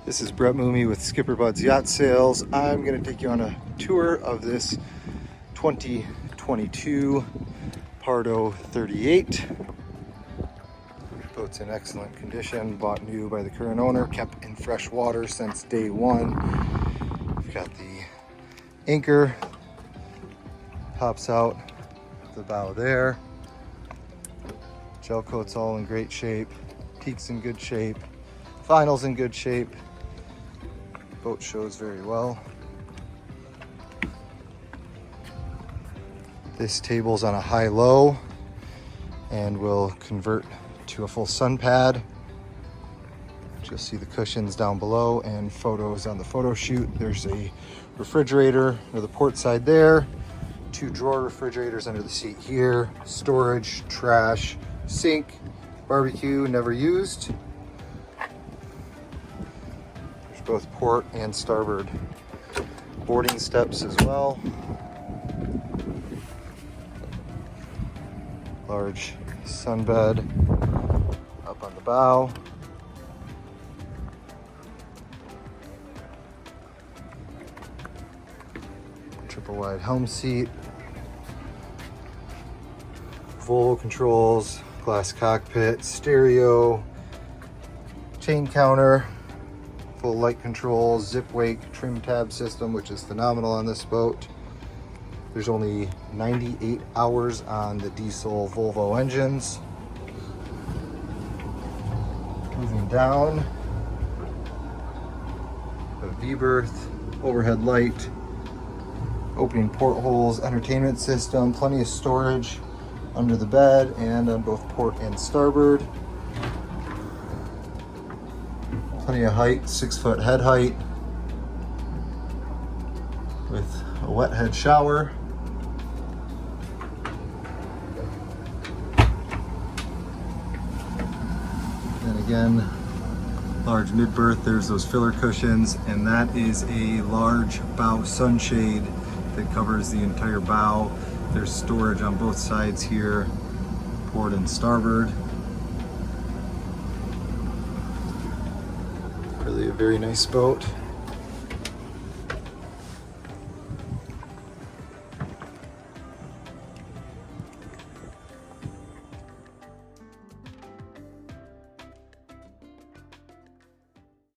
This is Brett Mooney with SkipperBud's Yacht Sales. I'm going to take you on a tour of this 2022 Pardo 38. Boat's in excellent condition, bought new by the current owner, kept in fresh water since day one. We've got the anchor, pops out the bow there. Gel coat's all in great shape, teak's in good shape, final's in good shape. Boat shows very well. This table's on a high-low and will convert to a full sun pad. You'll see the cushions down below and photos on the photo shoot. There's a refrigerator or the port side there, 2 drawer refrigerators under the seat here, storage, trash, sink, barbecue never used. Both port and starboard boarding steps as well. Large sunbed up on the bow. Triple wide helm seat. Volvo controls, glass cockpit, stereo, chain counter, full light control, zip wake, trim tab system, which is phenomenal on this boat. There's only 98 hours on the diesel Volvo engines. Moving down, a V-berth, overhead light, opening portholes, entertainment system, plenty of storage under the bed and on both port and starboard. Plenty of height, 6-foot head height with a wet head shower. And again, large mid-berth, there's those filler cushions, and that is a large bow sunshade that covers the entire bow. There's storage on both sides here, port and starboard. Really a very nice boat.